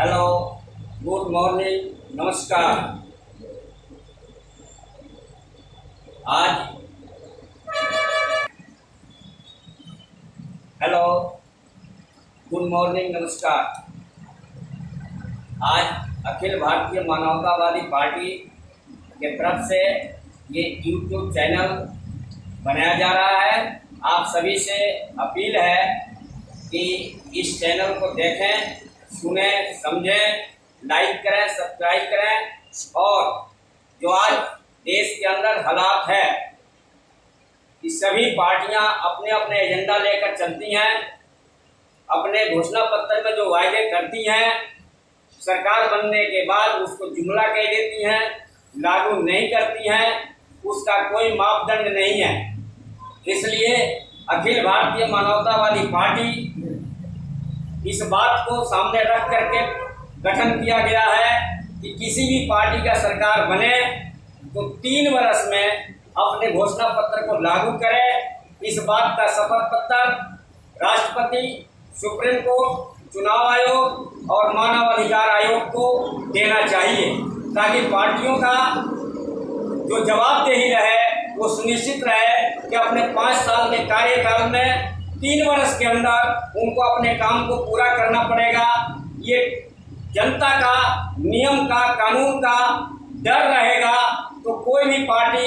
Hello, good morning, नमस्कार। आज hello, good morning, नमस्कार। आज अखिल भारतीय मानवतावादी पार्टी के तरफ से ये यूट्यूब चैनल बनाया जा रहा है। आप सभी से अपील है कि इस चैनल को देखें, सुनें, समझें, लाइक करें, सब्सक्राइब करें। और जो आज देश के अंदर हालात है कि सभी पार्टियां अपने अपने एजेंडा लेकर चलती हैं, अपने घोषणा पत्र में जो वायदे करती हैं, सरकार बनने के बाद उसको जुमला कह देती हैं, लागू नहीं करती हैं, उसका कोई मापदंड नहीं है। इसलिए अखिल भारतीय मानवतावादी पार्टी इस बात को सामने रख करके गठन किया गया है कि किसी भी पार्टी का सरकार बने तो 3 वर्ष में अपने घोषणा पत्र को लागू करे। इस बात का शपथ पत्र राष्ट्रपति, सुप्रीम कोर्ट, चुनाव आयोग और मानव अधिकार आयोग को देना चाहिए, ताकि पार्टियों का जो जवाबदेही रहे वो सुनिश्चित रहे कि अपने 5 साल के कार्यकाल में 3 वर्ष के अंदर उनको अपने काम को पूरा करना पड़ेगा। ये जनता का, नियम का, कानून का डर रहेगा तो कोई भी पार्टी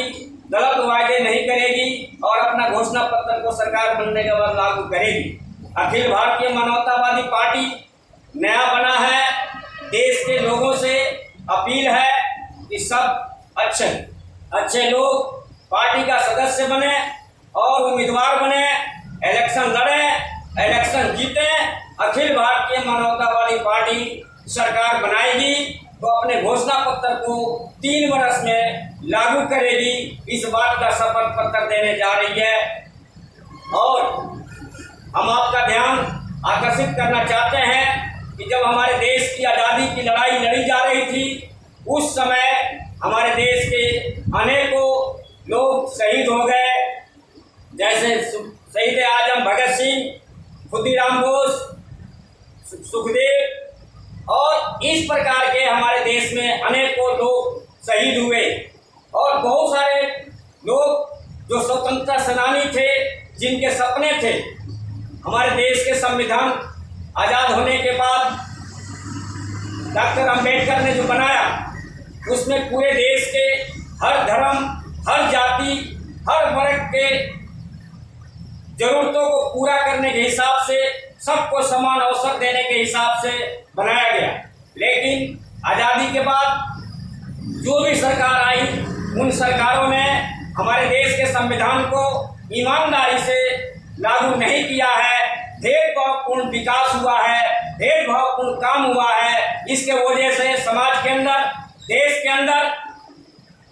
गलत वायदे नहीं करेगी और अपना घोषणा पत्र को सरकार बनने के बाद लागू करेगी। अखिल भारतीय मानवतावादी पार्टी नया बना है। देश के लोगों से अपील है कि सब अच्छे लोग पार्टी का सदस्य बने और उम्मीदवार बने, इलेक्शन लड़े, इलेक्शन जीते। अखिल भारतीय मानवतावादी पार्टी सरकार बनाएगी तो अपने घोषणा पत्र को 3 वर्ष में लागू करेगी। इस बात का शपथ पत्र देने जा रही है। और हम आपका ध्यान आकर्षित करना चाहते हैं कि जब हमारे देश की आज़ादी की लड़ाई लड़ी जा रही थी, उस समय हमारे देश के अनेकों लोग शहीद हो गए, जैसे शहीद आजम भगत सिंह, खुदीराम बोस, सुखदेव, और इस प्रकार के हमारे देश में अनेकों लोग शहीद हुए। और बहुत सारे लोग जो स्वतंत्रता सेनानी थे, जिनके सपने थे हमारे देश के संविधान आज़ाद होने के बाद डॉक्टर अंबेडकर ने जो बनाया, उसमें पूरे देश के हर धर्म, हर जाति, हर वर्ग के जरूरतों को पूरा करने के हिसाब से, सबको समान अवसर देने के हिसाब से बनाया गया। लेकिन आज़ादी के बाद जो भी सरकार आई, उन सरकारों ने हमारे देश के संविधान को ईमानदारी से लागू नहीं किया है। भेदभावपूर्ण विकास हुआ है, भेदभावपूर्ण काम हुआ है। इसके वजह से समाज के अंदर, देश के अंदर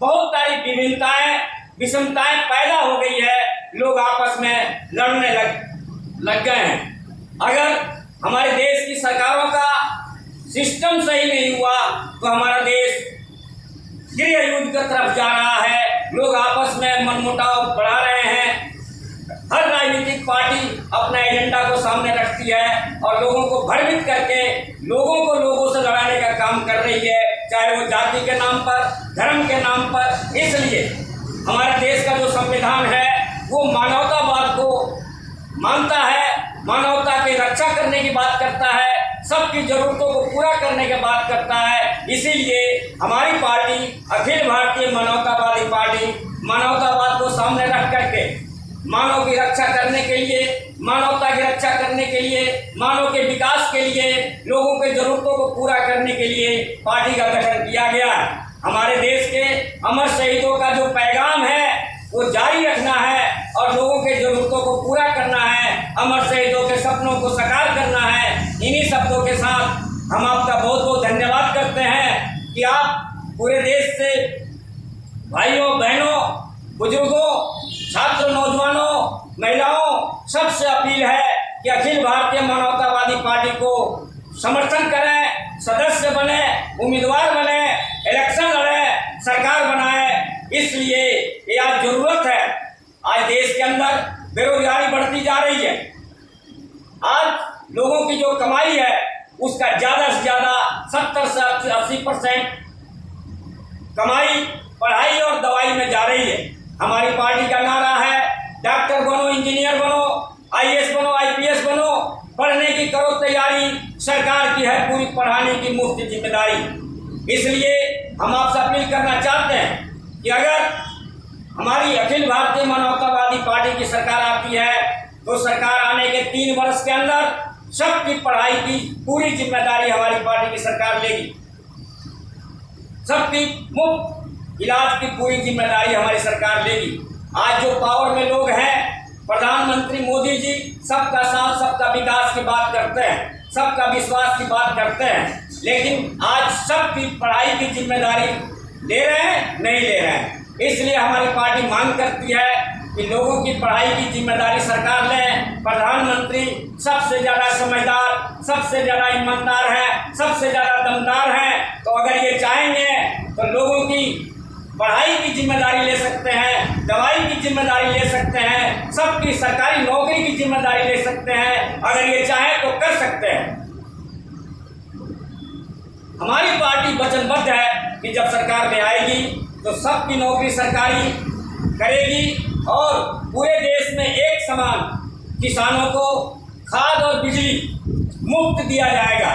बहुत सारी विभिन्नताएं, विषमताएं पैदा हो गई है। लोग आपस में लड़ने लग गए हैं। अगर हमारे देश की सरकारों का सिस्टम सही नहीं हुआ तो हमारा देश गृह युद्ध की तरफ जा रहा है। लोग आपस में मनमुटाव बढ़ा रहे हैं। हर राजनीतिक पार्टी अपना एजेंडा को सामने रखती है और लोगों को भ्रमित करके लोगों से लड़ाने का काम कर रही है, चाहे वो जाति के नाम पर, धर्म के नाम पर। इसलिए हमारे देश का जो संविधान है वो मानवतावाद को मानता है, मानवता की रक्षा करने की बात करता है, सबकी जरूरतों को पूरा करने की बात करता है। इसीलिए हमारी पार्टी अखिल भारतीय मानवतावादी पार्टी मानवतावाद को सामने रख करके मानव की रक्षा करने के लिए, मानवता की रक्षा करने के लिए, मानव के विकास के लिए, लोगों के जरूरतों को पूरा करने के लिए पार्टी का गठन किया गया है। हमारे देश के अमर शहीदों का जो पैगाम है वो जारी रखना है और लोगों के जरूरतों को पूरा करना है, अमर शहीदों के सपनों को साकार करना है। इन्हीं शब्दों के साथ हम आपका बहुत बहुत धन्यवाद करते हैं कि आप पूरे देश से भाइयों, बहनों, बुजुर्गों, छात्र, नौजवानों, महिलाओं, सबसे अपील है कि अखिल भारतीय मानवतावादी पार्टी को समर्थन करें, सदस्य बने, उम्मीदवार बने, इलेक्शन लड़े, सरकार बनाए। इसलिए ये आज जरूरत है। आज देश के अंदर बेरोजगारी बढ़ती जा रही है। आज लोगों की जो कमाई है उसका ज़्यादा से ज़्यादा 70 से 80% कमाई पढ़ाई और दवाई में जा रही है। हमारी पार्टी का नारा है डॉक्टर बनो, इंजीनियर बनो, आईएएस बनो, आईपीएस बनो, पढ़ने की करो तैयारी, सरकार की है पूरी पढ़ाने की मुफ्त जिम्मेदारी। इसलिए हम आपसे अपील करना चाहते हैं कि अगर हमारी अखिल भारतीय मानवतावादी पार्टी की सरकार आती है तो सरकार आने के 3 वर्ष के अंदर सबकी पढ़ाई की पूरी जिम्मेदारी हमारी पार्टी की सरकार लेगी। सबकी मुफ्त इलाज की पूरी जिम्मेदारी हमारी सरकार लेगी। आज जो पावर में लोग हैं, प्रधानमंत्री मोदी जी सबका साथ सबका विकास की बात करते हैं, सबका विश्वास की बात करते हैं, लेकिन आज सबकी पढ़ाई की जिम्मेदारी ले रहे हैं, नहीं ले रहे हैं। इसलिए हमारी पार्टी मांग करती है कि लोगों की पढ़ाई की जिम्मेदारी सरकार ले। प्रधानमंत्री सबसे ज़्यादा समझदार, सबसे ज़्यादा ईमानदार है, सबसे ज़्यादा दमदार है, तो अगर ये चाहेंगे तो लोगों की पढ़ाई की जिम्मेदारी ले सकते हैं, दवाई की जिम्मेदारी ले सकते हैं, सबकी सरकारी नौकरी की जिम्मेदारी ले सकते हैं। अगर ये चाहे तो कर सकते हैं। हमारी पार्टी वचनबद्ध है कि जब सरकार में आएगी तो सबकी नौकरी सरकारी करेगी और पूरे देश में एक समान किसानों को खाद और बिजली मुफ्त दिया जाएगा।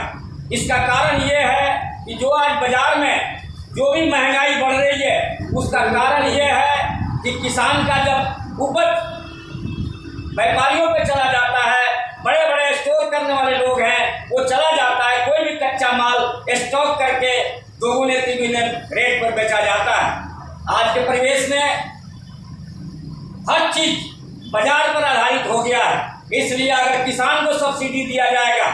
इसका कारण ये है कि जो आज बाजार में जो भी महंगाई बढ़ रही है उसका कारण ये है कि किसान का जब उपज व्यापारियों पे चला जाता है, बड़े बड़े स्टोर करने वाले लोग हैं, वो चला जाता है, कोई भी कच्चा माल स्टॉक करके दोगुने तिगुने रेट पर बेचा जाता है। आज के परिवेश में हर चीज बाजार पर आधारित हो गया है। इसलिए अगर किसान को सब्सिडी दिया जाएगा,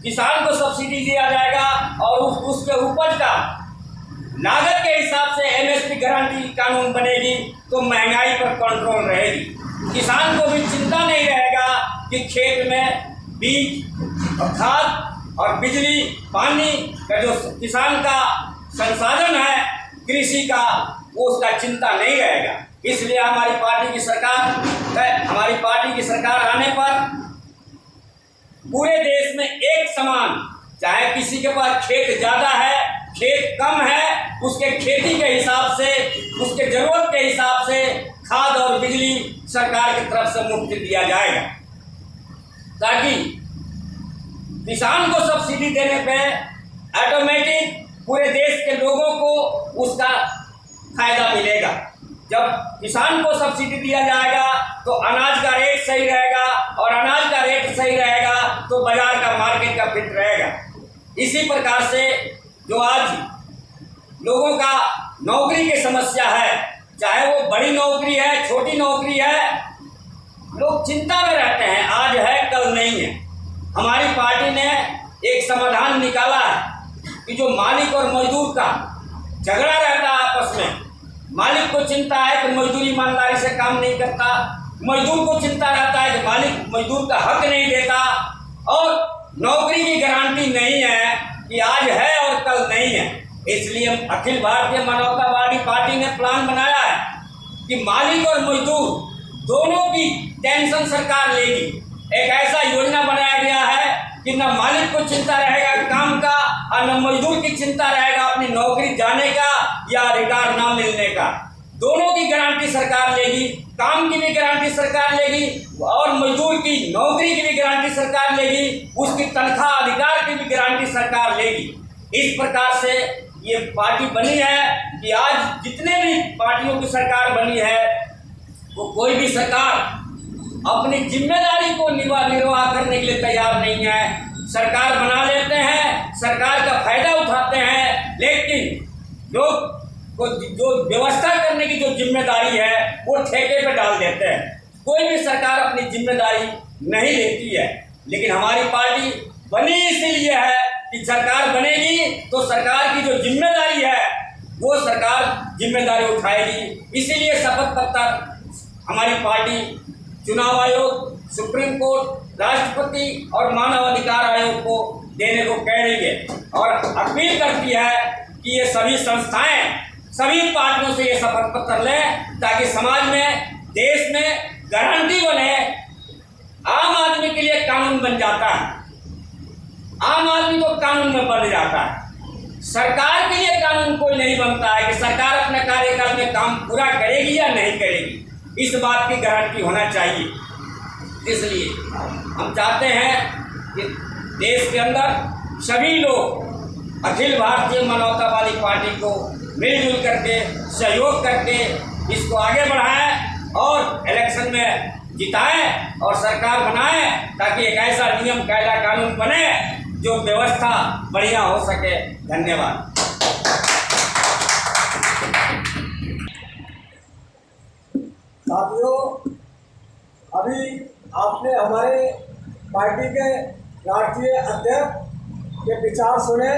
किसान को सब्सिडी दिया जाएगा और उसके उपज का लागत के हिसाब से एमएसपी गारंटी कानून बनेगी तो महंगाई पर कंट्रोल रहेगी। किसान को भी चिंता नहीं रहेगा कि खेत में बीज और खाद और बिजली पानी का जो किसान का संसाधन है कृषि का, वो उसका चिंता नहीं रहेगा। इसलिए हमारी पार्टी की सरकार आने पर पूरे देश में एक समान, चाहे किसी के पास खेत ज़्यादा है, खेत कम है, उसके खेती के हिसाब से, उसके ज़रूरत के हिसाब से खाद और बिजली सरकार की तरफ से मुफ्त दिया जाएगा, ताकि किसान को सब्सिडी देने पे ऑटोमेटिक पूरे देश के लोगों को उसका फायदा मिलेगा। जब किसान को सब्सिडी दिया जाएगा तो अनाज का रेट सही रहेगा और अनाज का रेट सही रहेगा तो बाजार का मार्केट का फिट रहेगा। इसी प्रकार से जो आज लोगों का नौकरी की समस्या है, चाहे वो बड़ी नौकरी है, छोटी नौकरी है, लोग चिंता में रहते हैं, आज है कल नहीं है। हमारी पार्टी ने एक समाधान निकाला है कि जो मालिक और मजदूर का झगड़ा रहता है आपस में, मालिक को चिंता है कि मजदूर ईमानदारी से काम नहीं करता, मजदूर को चिंता रहता है कि मालिक मजदूर का हक नहीं देता, और नौकरी की गारंटी नहीं है कि आज है और कल नहीं है। इसलिए अखिल भारतीय मानवतावादी पार्टी ने प्लान बनाया है कि मालिक और मजदूर दोनों की टेंशन सरकार लेगी। एक ऐसा योजना बनाया गया है कि न मालिक को चिंता रहेगा काम का और न मजदूर की चिंता रहेगा अपनी नौकरी जाने का या अधिकार ना मिलने का। दोनों की गारंटी सरकार लेगी, काम की भी गारंटी सरकार लेगी और मजदूर की नौकरी की भी गारंटी सरकार लेगी, उसकी तनख्वाह अधिकार की भी गारंटी सरकार लेगी। इस प्रकार से ये पार्टी बनी है कि आज जितने भी पार्टियों की सरकार बनी है वो कोई भी सरकार अपनी जिम्मेदारी को निर्वाह करने के लिए तैयार नहीं है। सरकार बना लेते हैं, सरकार का फायदा उठाते हैं, लेकिन जो व्यवस्था करने की जो जिम्मेदारी है वो ठेके पे डाल देते हैं। कोई भी सरकार अपनी जिम्मेदारी नहीं लेती है। लेकिन हमारी पार्टी बनी इसीलिए है कि सरकार बनेगी तो सरकार की जो जिम्मेदारी है वो सरकार जिम्मेदारी उठाएगी। इसीलिए शपथ पत्र हमारी पार्टी चुनाव आयोग, सुप्रीम कोर्ट, राष्ट्रपति और मानव अधिकार आयोग को देने को कह रही है और अपील करती है कि ये सभी संस्थाएं सभी पार्टियों से ये शपथ पत्र लें ताकि समाज में, देश में गारंटी बने। आम आदमी के लिए कानून बन जाता है, आम आदमी तो कानून में बन जाता है। सरकार के लिए कानून कोई नहीं बनता है कि सरकार अपने कार्यकाल में काम पूरा करेगी या नहीं करेगी, इस बात की गारंटी होना चाहिए। इसलिए हम चाहते हैं कि देश के अंदर सभी लोग अखिल भारतीय मानवतावादी पार्टी को मिलजुल करके सहयोग करके इसको आगे बढ़ाएं और इलेक्शन में जिताएं और सरकार बनाएं, ताकि एक ऐसा नियम कायदा कानून बने जो व्यवस्था बढ़िया हो सके। धन्यवाद। साथियों, अभी आपने हमारे पार्टी के राष्ट्रीय अध्यक्ष के विचार सुने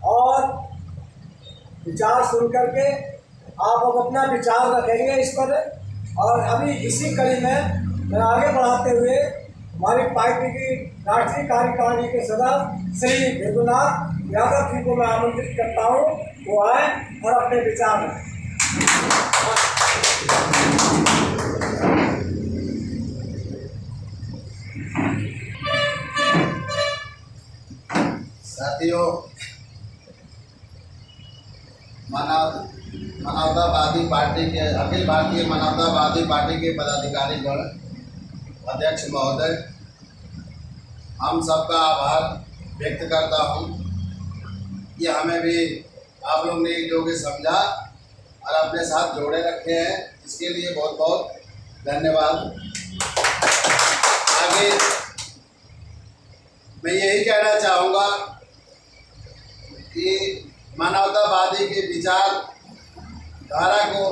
और विचार सुन करके आप अब अपना विचार रखेंगे इस पर। और अभी इसी कड़ी में मैं आगे बढ़ाते हुए हमारी पार्टी की राष्ट्रीय कार्यकारिणी के सदस्य श्री भृगुनाथ यादव जी को मैं आमंत्रित करता हूँ, वो आए और अपने विचार रखें। साथियों, मानवतावादी पार्टी के अखिल भारतीय मानवतावादी पार्टी के पदाधिकारी गण, अध्यक्ष महोदय, हम सबका आभार व्यक्त करता हूं कि हमें भी आप लोग ने जो कि समझा और अपने साथ जोड़े रखे हैं, इसके लिए बहुत बहुत धन्यवाद। आगे मैं यही कहना चाहूँगा कि मानवतावादी के विचार धारा को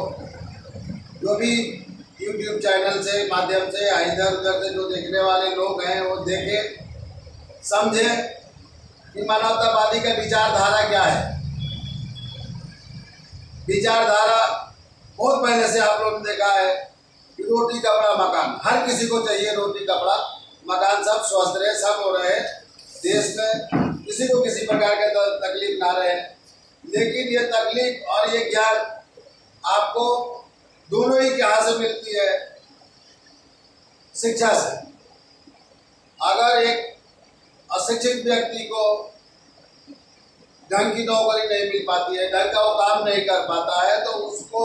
जो भी YouTube चैनल से माध्यम से इधर उधर से जो देखने वाले लोग हैं वो देखें, समझें कि मानवतावादी का विचारधारा क्या है। विचारधारा बहुत पहले से आप लोगों ने देखा है कि रोटी कपड़ा मकान, हर किसी को चाहिए रोटी कपड़ा मकान, सब स्वस्थ रहे, सब हो रहे, देश में किसी को किसी प्रकार का तकलीफ ना रहे। लेकिन ये तकलीफ और ये ज्ञान आपको दोनों ही कहाँ से मिलती है? शिक्षा से। अगर एक अशिक्षित व्यक्ति को ढंग की नौकरी नहीं मिल पाती है, ढंग का वो काम नहीं कर पाता है, तो उसको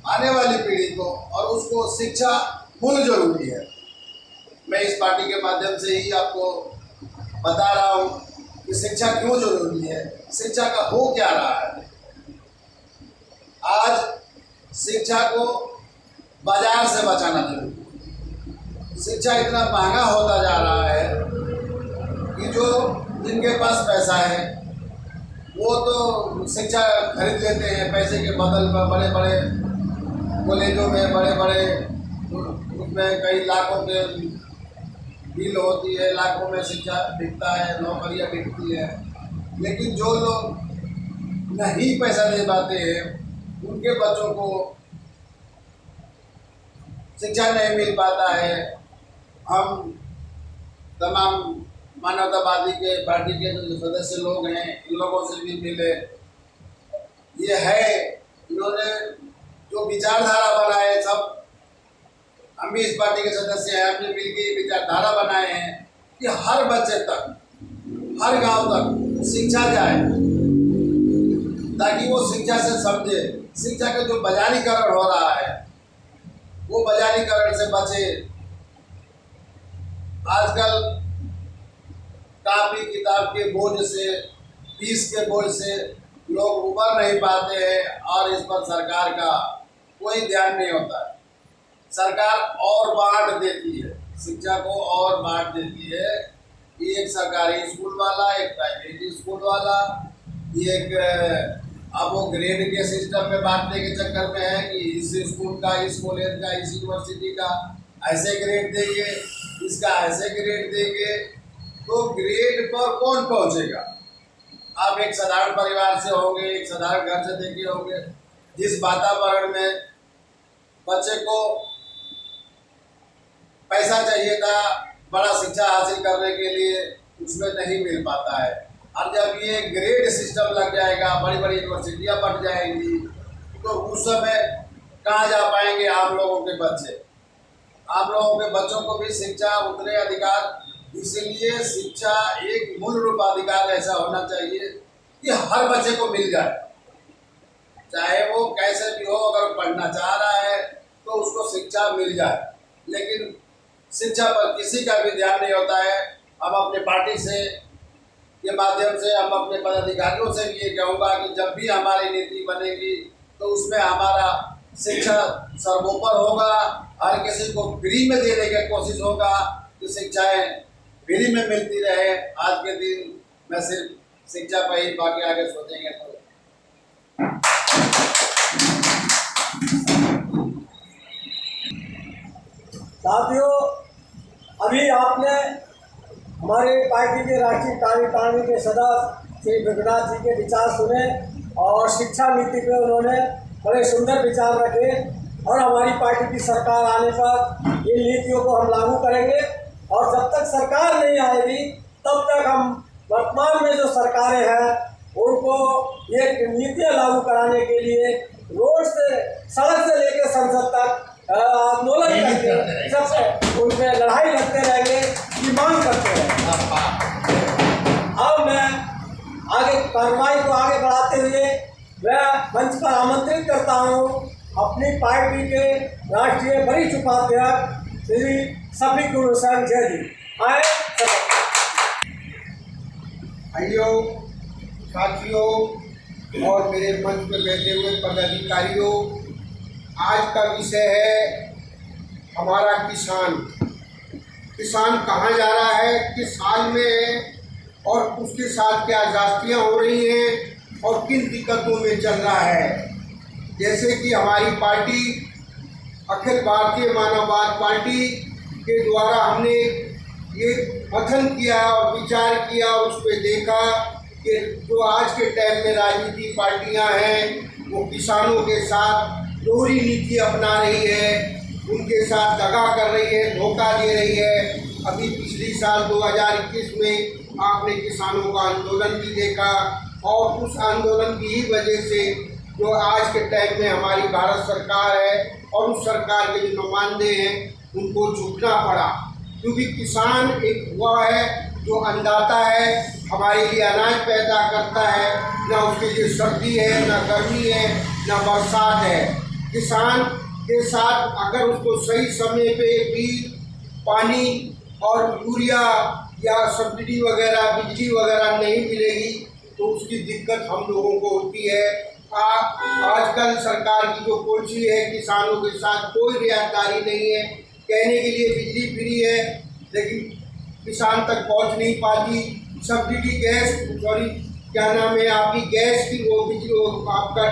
आने वाली पीढ़ी को और उसको शिक्षा मूल जरूरी है। मैं इस पार्टी के माध्यम से ही आपको बता रहा हूँ कि शिक्षा क्यों जरूरी है, शिक्षा का हो क्या रहा है। आज शिक्षा को बाजार से बचाना जरूरी है। शिक्षा इतना महंगा होता जा रहा है कि जो जिनके पास पैसा है वो तो शिक्षा खरीद लेते हैं पैसे के बदल में। बड़े बड़े कॉलेजों में बड़े बड़े उसमें कई लाखों के बिल होती है, लाखों में शिक्षा बिकता है, नौकरियां बिकती है। लेकिन जो लोग नहीं पैसा दे पाते हैं उनके बच्चों को शिक्षा नहीं मिल पाता है। हम तमाम मानवतावादी के पार्टी के जो सदस्य लोग हैं इन लोगों से भी मिले। ये है इन्होंने जो विचारधारा बनाए, सब हम भी इस पार्टी के सदस्य हैं, हमने मिलकर विचारधारा बनाए हैं कि हर बच्चे तक, हर गांव तक शिक्षा जाए, ताकि वो शिक्षा से समझे। शिक्षा का जो बाजारीकरण हो रहा है वो बाजारीकरण से बचे। आजकल कापी किताब के बोझ से, फीस के बोझ से लोग उबर नहीं पाते हैं और इस पर सरकार का कोई ध्यान नहीं होता है। सरकार और बांट देती है, शिक्षा को और बांट देती है कि एक सरकारी स्कूल वाला, एक प्राइवेट स्कूल वाला, एक अब वो ग्रेड के सिस्टम में बांटने के चक्कर में है कि इस स्कूल का, इस कॉलेज का, इस यूनिवर्सिटी का ऐसे ग्रेड देंगे, इसका ऐसे ग्रेड देंगे। तो ग्रेड पर कौन पहुंचेगा? आप एक साधारण परिवार से होंगे, एक साधारण घर से देखे होंगे, जिस वातावरण में बच्चे को पैसा चाहिए था बड़ा शिक्षा हासिल करने के लिए, उसमें नहीं मिल पाता है। और जब ये ग्रेड सिस्टम लग जाएगा, बड़ी बड़ी यूनिवर्सिटियाँ बन जाएंगी, तो उस समय कहाँ जा पाएंगे आप लोगों के बच्चे? आप लोगों के बच्चों को भी शिक्षा उतने अधिकार इसीलिए शिक्षा एक मूल रूप अधिकार ऐसा होना चाहिए कि हर बच्चे को मिल जाए, चाहे वो कैसे भी हो। अगर पढ़ना चाह रहा है तो उसको शिक्षा मिल जाए, लेकिन शिक्षा पर किसी का भी ध्यान नहीं होता है। हम अपने पार्टी से के माध्यम से हम अपने पदाधिकारियों से भी ये कहूँगा कि जब भी हमारी नीति बनेगी तो उसमें हमारा शिक्षा सर्वोपर होगा। हर किसी को फ्री में देने की कोशिश होगा कि शिक्षाएं फ्री में मिलती रहे। आज के दिन मैं सिर्फ शिक्षा पर ही, बाकी आगे सोचेंगे तो। साथियों, अभी आपने हमारे पार्टी के राष्ट्रीय कार्यकारिणी के सदस्य श्री विघनाथ जी के विचार सुने और शिक्षा नीति पे उन्होंने बड़े सुंदर विचार रखे। और हमारी पार्टी की सरकार आने पर इन नीतियों को हम लागू करेंगे, और जब तक सरकार नहीं आएगी तब तक हम वर्तमान में जो सरकारें हैं उनको ये नीतियाँ लागू कराने के लिए रोड से, सड़क से लेकर संसद तक आंदोलन करके जब उनमें लड़ाई लड़ते रहेंगे, की मांग करते रहेंगे। अब मैं आगे कार्रवाई को आगे बढ़ाते हुए मैं मंच पर आमंत्रित करता हूँ अपनी पार्टी के राष्ट्रीय वरिष्ठ उपाध्यक्ष श्री शफीकुल हुसैन जय जी। आए भाइयों, साथियों और मेरे मंच पर बैठे हुए पदाधिकारियों, आज का विषय है हमारा किसान। किसान कहाँ जा रहा है, किस हाल में है और उसके साथ क्या जास्तियाँ हो रही हैं और किन दिक्कतों में चल रहा है। जैसे कि हमारी पार्टी अखिल भारतीय मानववाद पार्टी के द्वारा हमने ये मंथन किया और विचार किया और उस पर देखा कि जो आज के टाइम में राजनीतिक पार्टियां हैं वो किसानों के साथ दोहरी नीति अपना रही है, उनके साथ दगा कर रही है, धोखा दे रही है। अभी पिछली साल 2021 में आपने किसानों का आंदोलन भी देखा और उस आंदोलन की ही वजह से जो आज के टाइम में हमारी भारत सरकार है और उस सरकार के जो नुमाइंदे हैं उनको झुकना पड़ा, क्योंकि किसान एक वह है जो अन्नदाता है, हमारे लिए अनाज पैदा करता है। ना उसके लिए सर्दी है, ना गर्मी है, ना बरसात है। किसान के साथ अगर उसको सही समय पे बीज, पानी और यूरिया या सब्सिडी वगैरह, बिजली वगैरह नहीं मिलेगी तो उसकी दिक्कत हम लोगों को होती है। आजकल सरकार की जो पॉलिसी है, किसानों के साथ कोई रियायतदारी नहीं है। कहने के लिए बिजली फ्री है लेकिन किसान तक पहुंच नहीं पाती। सब्सिडी गैस, सॉरी क्या नाम है आपकी गैस की, वो बिजली, आपका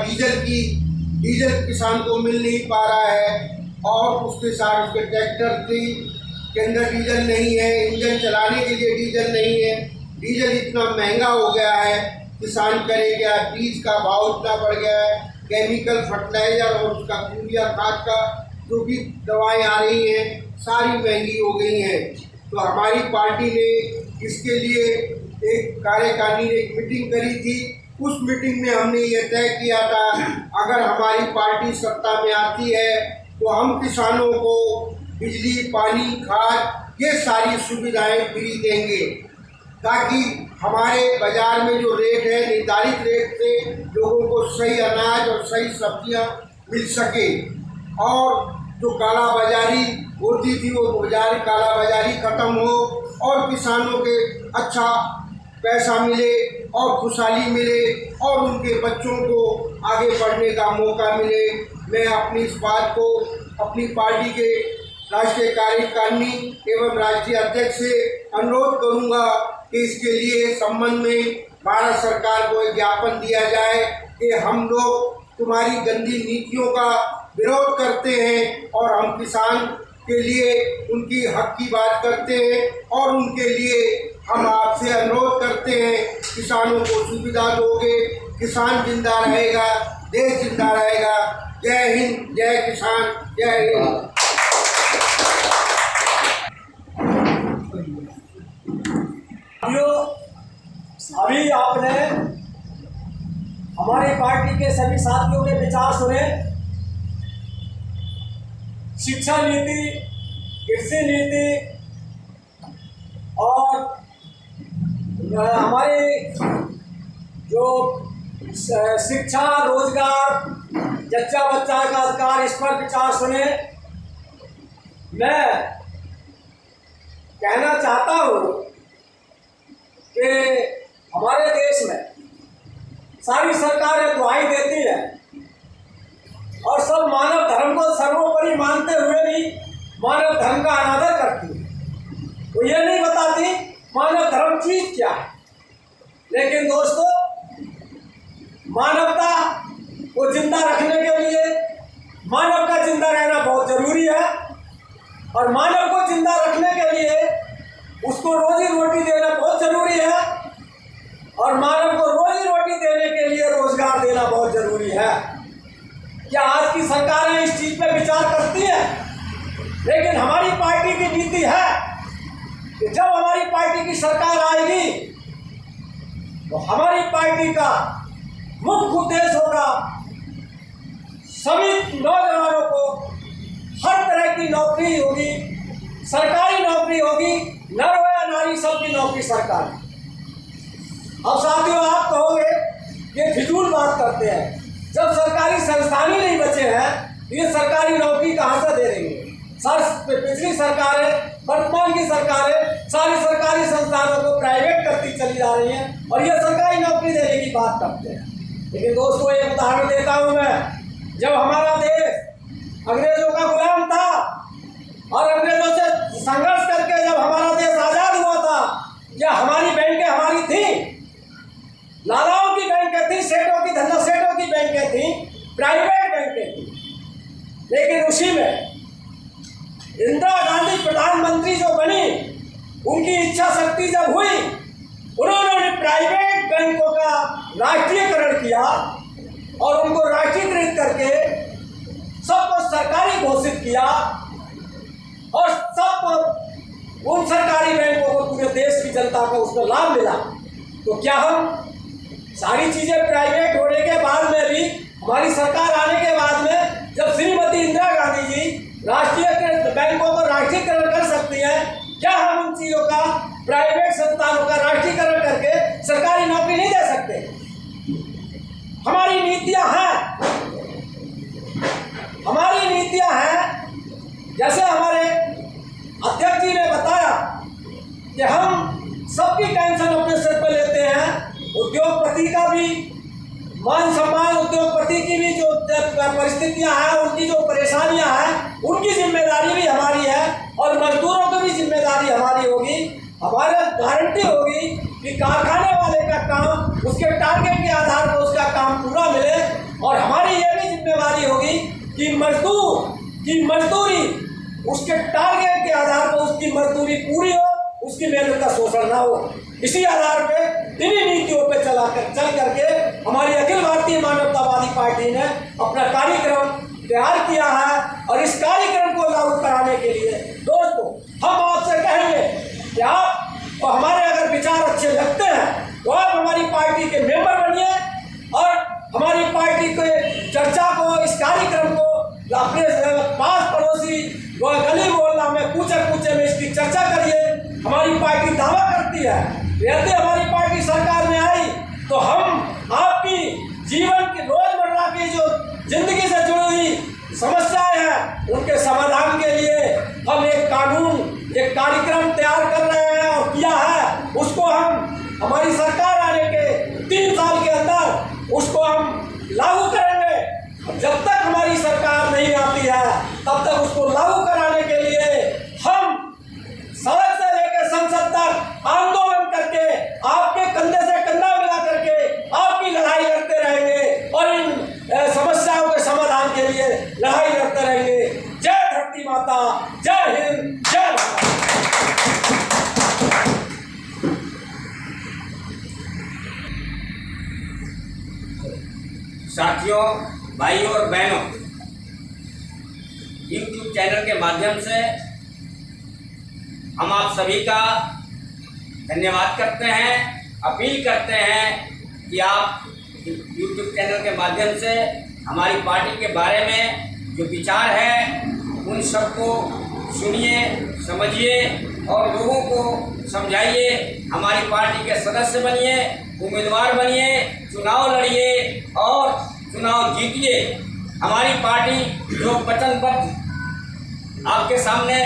डीजल किसान को मिल नहीं पा रहा है। और उसके साथ उसके ट्रैक्टर के अंदर डीजल नहीं है, इंजन चलाने के लिए डीजल नहीं है। डीजल इतना महंगा हो गया है, किसान करे क्या, बीज का भाव इतना बढ़ गया है, केमिकल फर्टिलाइजर और उसका यूरिया खाद का जो भी दवाएं आ रही हैं सारी महंगी हो गई हैं। तो हमारी पार्टी ने इसके लिए एक कार्यकारिणी ने एक मीटिंग करी थी। उस मीटिंग में हमने ये तय किया था अगर हमारी पार्टी सत्ता में आती है तो हम किसानों को बिजली, पानी, खाद ये सारी सुविधाएं फ्री देंगे, ताकि हमारे बाज़ार में जो रेट है निर्धारित रेट से लोगों को सही अनाज और सही सब्जियां मिल सके। और जो काला बाजारी होती थी वो काला बाजारी ख़त्म हो और किसानों के अच्छा पैसा मिले और खुशहाली मिले और उनके बच्चों को आगे बढ़ने का मौका मिले। मैं अपनी इस बात को अपनी पार्टी के राष्ट्रीय कार्यकारिणी एवं राष्ट्रीय अध्यक्ष से अनुरोध करूंगा कि इसके लिए संबंध में भारत सरकार को एक ज्ञापन दिया जाए कि हम लोग तुम्हारी गंदी नीतियों का विरोध करते हैं और हम किसान के लिए उनकी हक की बात करते हैं और उनके लिए हम आपसे अनुरोध करते हैं किसानों को सुविधा दोगे, किसान जिंदा रहेगा, देश जिंदा रहेगा। जय हिंद, जय किसान, जय हिंद। अभी आपने हमारी पार्टी के सभी साथियों के विचार सुने। शिक्षा नीति, कृषि नीति और हमारे जो शिक्षा, रोजगार, जच्चा बच्चा का अधिकार, इस पर विचार सुने। मैं कहना चाहता हूँ कि हमारे देश में सारी सरकारें दुहाई देती है और सब मानव धर्म को सर्वोपरि मानते हुए भी मानव धर्म का अनादर करती है। वो ये नहीं बताती मानव धर्म चीज क्या है। लेकिन दोस्तों, मानवता को जिंदा रखने के लिए मानव का जिंदा रहना बहुत जरूरी है और मानव को जिंदा रखने के लिए उसको रोजी रोटी देना बहुत जरूरी है और मानव को रोजी रोटी देने के लिए रोजगार देना बहुत जरूरी है। क्या आज की सरकारें इस चीज पे विचार करती हैं? लेकिन हमारी पार्टी की नीति है कि जब हमारी पार्टी की सरकार आएगी तो हमारी पार्टी का मुख्य उद्देश्य होगा सभी नौजवानों को हर तरह की नौकरी होगी, सरकारी नौकरी होगी, नर हो या नारी सबकी नौकरी सरकारी। अब साथियों, आप कहोगे ये फिजूल बात करते हैं, जब सरकारी संस्थान ही नहीं बचे हैं तो ये सरकारी नौकरी कहाँ से दे देंगे? पिछली सरकारें, वर्तमान की सरकारें सारी सरकारी संस्थानों को प्राइवेट करती चली जा रही हैं और ये सरकारी नौकरी देने की बात करते हैं। लेकिन दोस्तों, एक उदाहरण देता हूं मैं। जब हमारा देश अंग्रेजों का गुलाम था और अंग्रेजों से संघर्ष करके जब हमारा देश आजाद हुआ था, क्या हमारी बैंकें हमारी थी? लालाओं की बैंकें थी, सेठों की, धंधा सेठों की बैंकें थी, प्राइवेट बैंकें थी। लेकिन उसी में इंदिरा गांधी प्रधानमंत्री जो बनी, उनकी इच्छा शक्ति जब हुई, उन्होंने प्राइवेट बैंकों का राष्ट्रीयकरण किया और उनको राष्ट्रीयकृत करके सबको सरकारी घोषित किया और सबको उन सरकारी बैंकों को पूरे देश की जनता को उसका लाभ मिला। तो क्या हम सारी चीजें प्राइवेट होने के बाद में भी, हमारी सरकार आने के बाद में, जब श्रीमती इंदिरा गांधी जी राष्ट्रीयकृत बैंकों को राष्ट्रीयकरण कर सकती है, क्या हम उन चीजों का, प्राइवेट संस्थानों का राष्ट्रीयकरण करके सरकारी नौकरी नहीं दे सकते? हमारी नीतियां हैं, हमारी नीतियां हैं। जैसे हमारे अध्यक्ष जी ने बताया कि हम सबकी टेंशन अपने सिर पर लेते हैं, उद्योगपति का भी मान सम्मान, उद्योगपति की भी जो परिस्थितियां हैं, उनकी जो परेशानियां हैं, उनकी जिम्मेदारी भी हमारी है और मजदूरों की भी जिम्मेदारी हमारी होगी। हमारे गारंटी होगी कि कारखाने वाले का काम उसके टारगेट के आधार पर उसका काम पूरा मिले और हमारी ये भी जिम्मेदारी होगी कि मजदूर की मजदूरी उसके टारगेट के आधार पर उसकी मजदूरी पूरी हो, उसकी मेहनत का शोषण ना हो। इसी आधार पे, इन्हीं नीतियों पे चल करके हमारी अखिल भारतीय मानवतावादी पार्टी ने अपना कार्यक्रम तैयार किया है और इस कार्यक्रम को लागू कराने के लिए दोस्तों हम आपसे कहेंगे कि आप हमारे अगर विचार अच्छे लगते हैं तो आप हमारी पार्टी के मेंबर बनिए और हमारी पार्टी के चर्चा को, इस कार्यक्रम को अपने पास पड़ोसी गली मोहल्ला में, कूचे में इसकी चर्चा करिए। हमारी पार्टी दावा करती है यदि हमारी पार्टी सरकार में आई तो हम आपकी जीवन की, रोजमर्रा की जो जिंदगी से जुड़ी हुई समस्याएं हैं, उनके समाधान के लिए हम एक कानून, एक कार्यक्रम तैयार कर रहे हैं और किया है। उसको हम हमारी सरकार आने के 3 साल के अंदर उसको हम लागू करेंगे। जब तक हमारी सरकार नहीं आती है तब तक उसको लागू कराने के लिए हम सड़क से लेकर संसद तक आंदोलन करके, आपके कंधे से कंधा मिला करके आपकी लड़ाई लड़ते रहेंगे और इन समस्याओं के समाधान के लिए लड़ाई लड़ते रहेंगे। जय धरती माता, जय हिंद, जय भारत। साथियों, भाइयों और बहनों, YouTube चैनल के माध्यम से हम आप सभी का धन्यवाद करते हैं, अपील करते हैं कि आप YouTube चैनल के माध्यम से हमारी पार्टी के बारे में जो विचार है उन सबको सुनिए, समझिए और लोगों को समझाइए, हमारी पार्टी के सदस्य बनिए, उम्मीदवार बनिए, चुनाव लड़िए और चुनाव जीतिए। हमारी पार्टी जो वचनबद्ध आपके सामने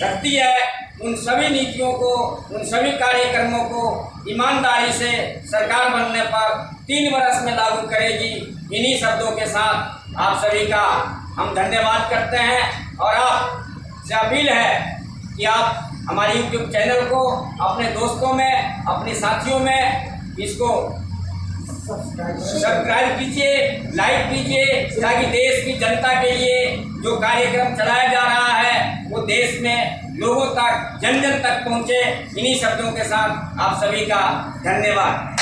रखती है, उन सभी नीतियों को, उन सभी कार्यक्रमों को ईमानदारी से सरकार बनने पर 3 वर्ष में लागू करेगी। इन्हीं शब्दों के साथ आप सभी का हम धन्यवाद करते हैं और आपसे अपील है कि आप हमारे YouTube चैनल को अपने दोस्तों में, अपने साथियों में इसको सब्सक्राइब कीजिए, लाइक कीजिए, ताकि देश की जनता के लिए जो कार्यक्रम चलाया जा रहा है वो देश में लोगों तक, जन जन तक पहुँचे। इन्हीं शब्दों के साथ आप सभी का धन्यवाद।